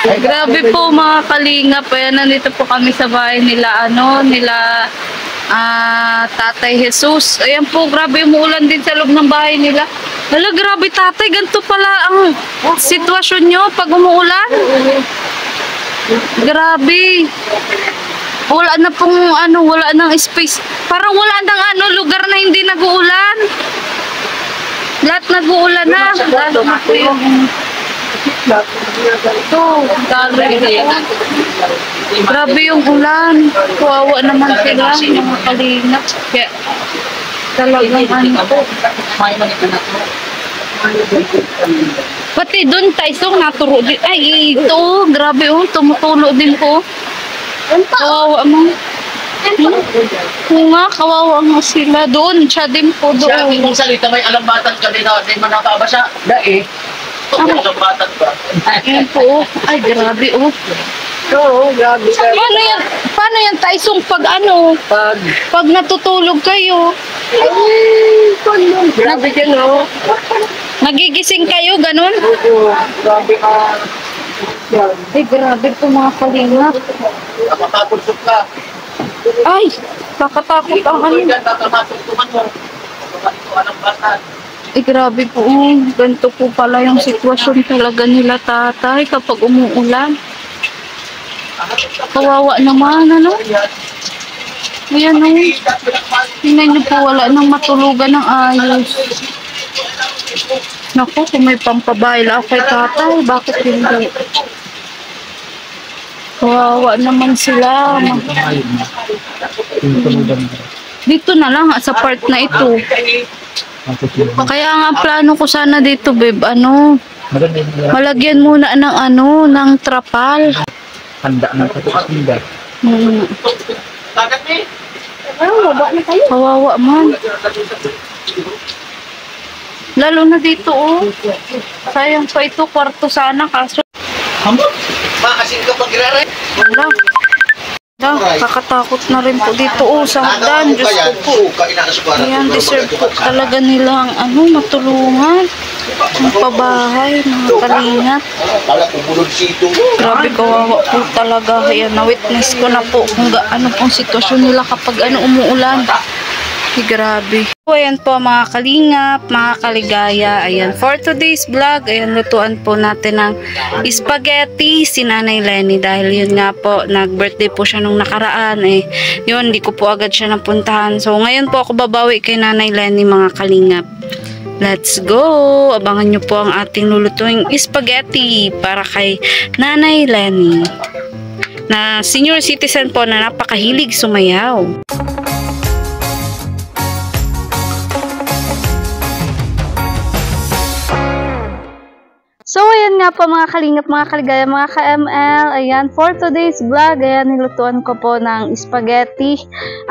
Grabe po mga kalingap. Ayan, nandito po kami sa bahay nila, Tatay Jesus. Ayan po, grabe umuulan din sa loob ng bahay nila. Hala, grabe tatay, ganito pala ang sitwasyon nyo pag umuulan. Grabe. Wala na pong wala nang space. Parang wala nang lugar na hindi nag-uulan. Lahat nag-uulan na. Lalo na po yung ito, grabe yung ulan. Kawawa naman sila, mga kalingap. Kaya talagang po. Pati doon tayo naturo din. Ay, ito, grabe tumutulo din po. Kawawa mo. Nga, kawawa nga sila. Doon, siya din po doon. Siya, kung salita may alambatan ka din na di man nakabasa. Dahil. Alambatan ba? Ayan po. Ay, grabe Oo, grabe. Paano yan Taisong pag pag natutulog kayo? Grabe yan, Nagigising kayo, ganun? Oo, grabe ka. Ay, grabe po mga kalingap. Nakakagunsok ka. Ay, nakatakot ang Nakakagunsok mo. Alambatan. Ay, grabe po. Ganito po pala yung sitwasyon talaga nila tatay kapag umuulan. Kawawa naman, Ayan, tingnan niyo po, wala nang matulugan ng ayos. Naku, kung may pampabayla ako kay tatay, bakit hindi? Kawawa naman sila. Dito na lang, sa part na ito. Kaya nga plano ko sana dito, babe, malagyan muna ng ng trapal. Handa na ito at hindi. Kawawa man. Lalo na dito, sayang pa ito, kwarto sana, kaso. Makasin ka pag-irare. Kakatakot na rin po dito, sa hagdan. Diyos ko po. Ayan, deserve po talaga nilang matulungan. Ang pabahay, mga kalingap. Grabe, kawawa po talaga. Ayan, na-witness ko na po kung ano pong sitwasyon nila kapag umuulan. Grabe. Ayan po mga kalingap, mga kaligaya. Ayan, for today's vlog, ayan, lutuan po natin ng spaghetti si Nanay Lenny. Dahil yun nga po, nag-birthday po siya nung nakaraan. Yun, hindi ko po agad siya napuntahan. So, ngayon po ako babawi kay Nanay Lenny, mga kalingap. Let's go! Abangan nyo po ang ating lulutuing spaghetti para kay Nanay Lenny. Na senior citizen po na napakahilig sumayaw. So, ayan nga po mga kalingap, mga kaligaya, mga ka-ML. Ayan, for today's vlog, ayan, nilutuan ko po ng spaghetti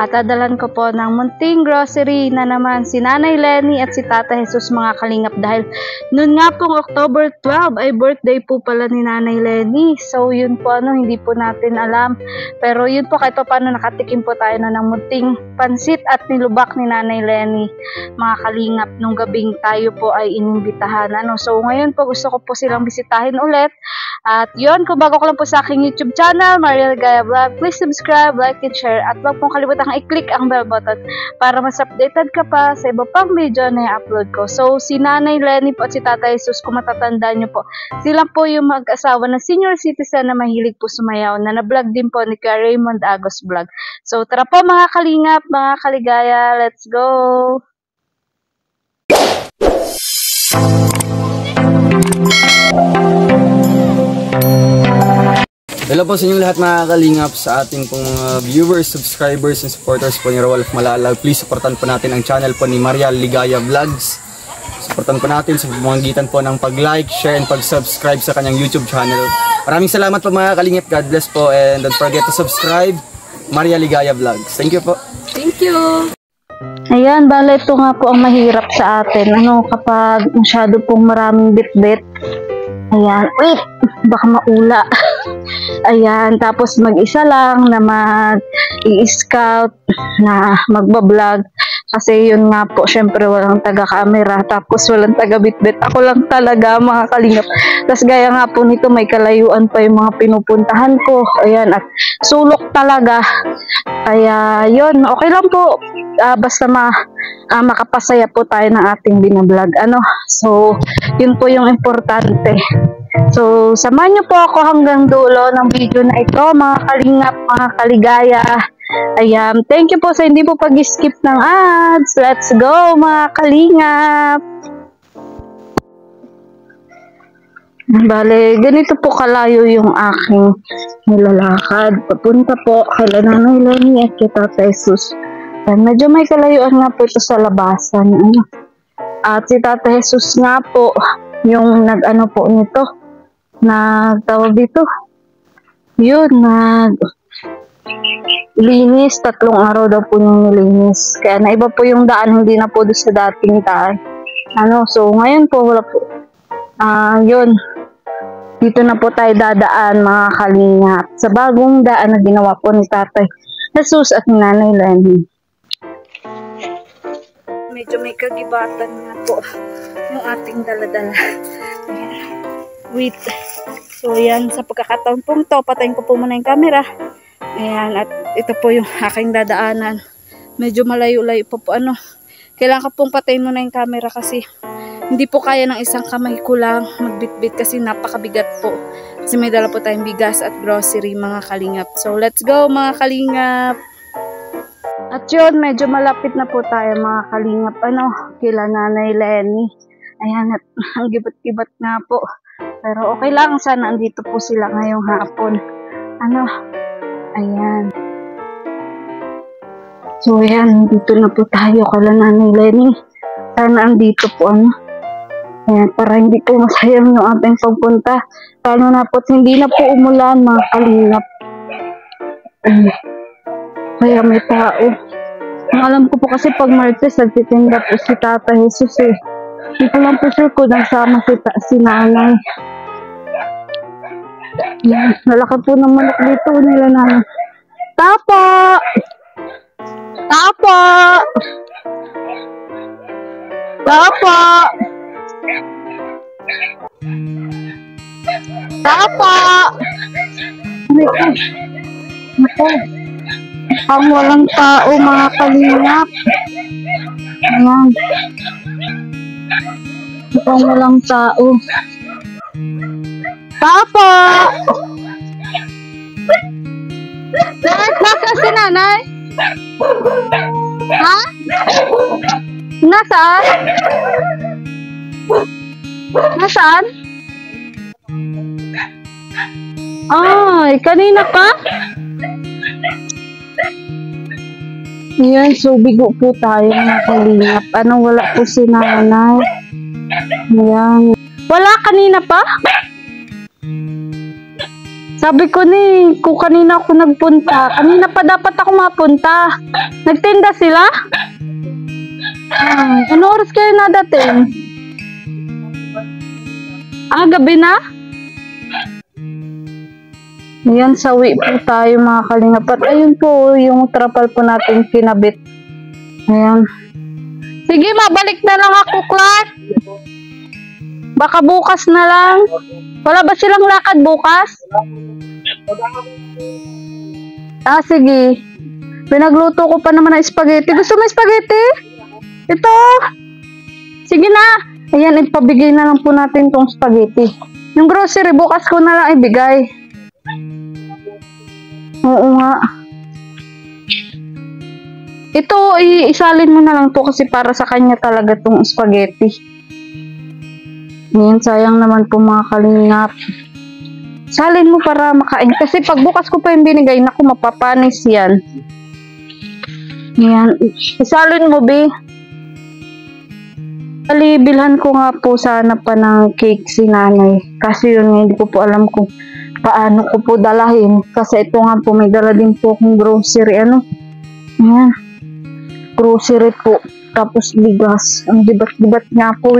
at dadalan ko po ng munting grocery na naman si Nanay Lenny at si Tata Jesus, mga kalingap. Dahil noon nga pong October 12 ay birthday po pala ni Nanay Lenny. So, yun po, hindi po natin alam. Pero yun po, kahit pa paano nakatikim po tayo ng munting pansit at nilubak ni Nanay Lenny, mga kalingap, nung gabing tayo po ay inimbitahan. So, ngayon po, gusto ko po silang bisitahin ulit. At yun, kung bago ko lang po sa aking YouTube channel, Maria Ligaya Vlog, please subscribe, like, and share. At huwag pong kalimutan i-click ang bell button para mas updated ka pa sa iba pang video na i-upload ko. So, si Nanay Lenny po at si Tata Jesus, kung matatandaan nyo po, sila po yung mag-asawa na senior citizen na mahilig po sumayaw, na na-vlog din po ni Kuya Raymond Agos Vlog. So, tara po mga kalingap, mga kaligaya, let's go! Hello po sa inyong lahat mga kalingap, sa ating pong viewers, subscribers, and supporters po ni Rolf Malalag. Please supportan po natin ang channel po ni Maria Ligaya Vlogs. Supportan po natin sa pamamagitan po ng pag-like, share, and pag-subscribe sa kanyang YouTube channel. Maraming salamat po mga kalingap. God bless po, and don't forget to subscribe Maria Ligaya Vlogs. Thank you po. Thank you. Ayan, bala ito nga po ang mahirap sa atin. Kapag masyado pong maraming bit-bit. Ayan, wait, baka maula. Ayan, tapos mag-isa lang na mag-i-scout, na magbablog. Kasi yun nga po, syempre walang taga-camera, tapos walang taga-bitbit. Ako lang talaga mga kalingap. Tapos gaya nga po nito, may kalayuan pa yung mga pinupuntahan ko. Ayan, at sulok talaga. Kaya yun, okay lang po. Basta makapasaya po tayo ng ating binablog. So, yun po yung importante. So, samahan niyo po ako hanggang dulo ng video na ito, mga kalingap, mga kaligaya. Ayan, thank you po sa hindi po pag-skip ng ads. Let's go, mga kalingap! Bale, ganito po kalayo yung aking nilalakad. Papunta po kay Nanay Lenny at kay Tata Jesus. Medyo may kalayuan nga po ito sa labasan. At si Tata Jesus nga po, yung nag-ano po nito, nagtawag dito. Yun, linis, 3 araw daw po yung nilinis. Kaya naiba po yung daan, hindi na po doon sa dating daan. So ngayon po wala po. Yun. Dito na po tayo dadaan, mga kalingap, sa bagong daan na ginawa po ni Tatay Jesus at ni Nanay Lenny. Medyo may kagibatan nga po yung ating daladala. Wait. So yan, sa pagkakataon pong to, patayin ko po muna yung camera. Ayan, at ito po yung aking dadaanan. Medyo malayo-layo po. Kailangan ko pong patayin muna yung camera kasi hindi po kaya ng isang kamay ko lang magbitbit kasi napakabigat po. Kasi may dala po tayong bigas at grocery, mga kalingap. So let's go, mga kalingap! At yun, medyo malapit na po tayo, mga kalingap. Kila Nanay Lenny. Ayan, at ang gibat-gibat nga po. Pero okay lang, sana andito po sila ngayong hapon. Ayan. So ayan, dito na po tayo kala Nanay Lenny. Sana andito po Ayan, para hindi po masayang yung ating pagpunta. Lalo na po, hindi na po umulan, mga kalingap. Kaya may tao. Ang alam ko po kasi pag Martes, nagtitinda po si Tata Jesus Hindi ko lang po sure kung nagsama si Nanay. Yan, nalakad po ng manok dito nila Nanay. Tapo! Tapo! Tapo! Tapo! Naku. Ang walang tao, mga kalingap. Ayan. Ang walang tao. Tapo! Nasa si Nanay? Ha? Nasaan? Nasaan? Ay, kanina pa? Yan, so bigo po tayo, mga kalingap. Wala po si Nanay. Yan. Wala kanina pa? Sabi ko kung kanina ako nagpunta. Kanina pa dapat ako mapunta. Nagtinda sila? Ano oras kayo nadating? Gabi na? Ayan, sawi po tayo, mga kalingap. At ayun po, yung trapal po natin kinabit. Ayan. Sige, mabalik na lang ako, Clark. Baka bukas na lang. Wala ba silang lakad bukas? Sige. Pinagluto ko pa naman ng spaghetti. Gusto mo spaghetti? Ito. Sige na. Ayan, ipabigay na lang po natin tong spaghetti. Yung grocery, bukas ko na lang ibigay. Oo nga. Ito, isalin mo na lang to kasi para sa kanya talaga tong spaghetti. Ngayon, sayang naman po, mga kalingap. Salin mo para makain. Kasi pag bukas ko pa yung binigay, naku, mapapanis yan. Ngayon, isalin mo, be. Bilhan ko nga po sana pa ng cake si Nanay. Kasi yun nga, hindi ko po alam kung paano ko po dalahin. Kasi ito nga po, may dala din po akong grocery. Ayan. Grocery po. Tapos bigas. Ang dibat-dibat nga po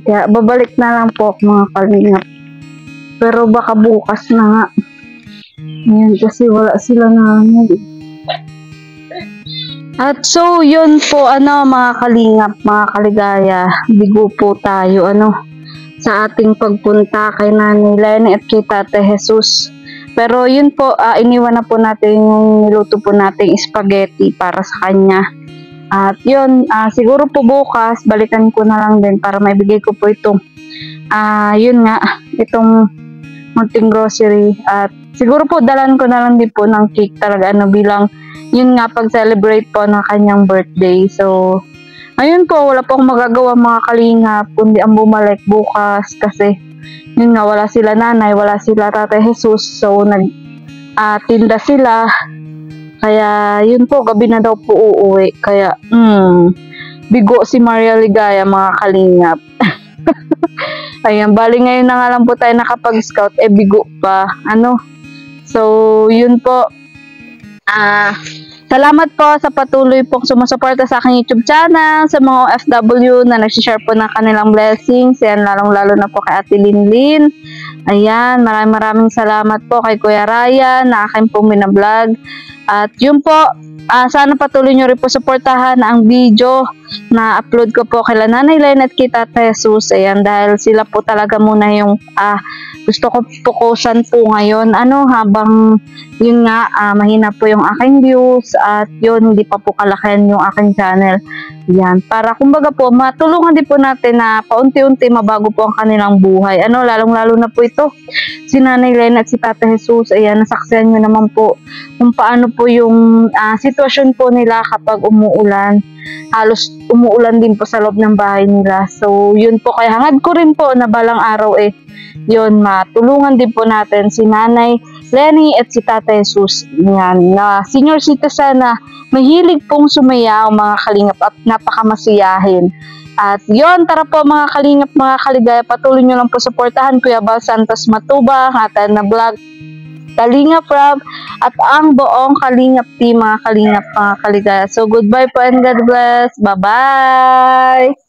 kaya babalik na lang po, mga kalingap. Pero baka bukas na nga. Ayan, kasi wala sila Nanay. At so, yun po, mga kalingap, mga kaligaya, bigo po tayo, sa ating pagpunta kay Nanay Lenny at kay Tate Jesus. Pero yun po, iniwan na po natin yung niluto po nating spaghetti para sa kanya. At yun, siguro po bukas, balikan ko na lang din para maibigay ko po itong, yun nga, itong munting grocery. At siguro po, dalan ko na lang din po ng cake talaga, bilang, yun nga, pag-celebrate po ng kanyang birthday. So, ayun po, wala po akong magagawa mga kalingap, kundi ang bumalik bukas kasi, yun nga, wala sila nanay, wala sila Tate Jesus. So, tinda sila. Kaya, yun po, gabi na daw po uuwi. Kaya, bigo si Maria Ligaya, mga kalingap. Ayan, bali ngayon na nga lang po tayo nakapag-scout, bigo pa. So, yun po. Salamat po sa patuloy pong sumusuporta sa aking YouTube channel, sa mga OFW na nagsishare po ng kanilang blessings. Yan, lalong-lalo na po kay Ate Linlin. Ayan, maraming salamat po kay Kuya Ryan na aking pong binablog. At yun po, sana patuloy nyo rin po suportahan ang video na upload ko po kay Nanay Lenny at kay Tate Jesus. Ayan, dahil sila po talaga muna yung gusto ko fokusan po ngayon. Habang yun nga, mahina po yung aking views at yun, hindi pa po kalakihan yung aking channel. Yan, para kumbaga po, matulungan din po natin na paunti-unti mabago po ang kanilang buhay. Lalong-lalo na po ito, si Nanay Lenny at si Tate Jesus. Ayan, nasaksihan nyo naman po kung paano po yung sitwasyon po nila kapag umuulan. Halos umuulan din po sa loob ng bahay nila. So, yun po, kaya hangad ko rin po na balang araw yun, matulungan din po natin si Nanay Lenny at si Tate Jesus. Yan, na senior citizen na mahilig pong sumayaw, mga kalingap, at napakamasiyahin. At yun, tara po mga kalingap, mga kaligaya, patuloy nyo lang po suportahan Kuya Bal Santos Matubang, Hatan na Vlog, Kalingap Rob, at ang buong Kalingap team, mga kalingap, mga kaligaya. So, goodbye po and God bless. Bye-bye!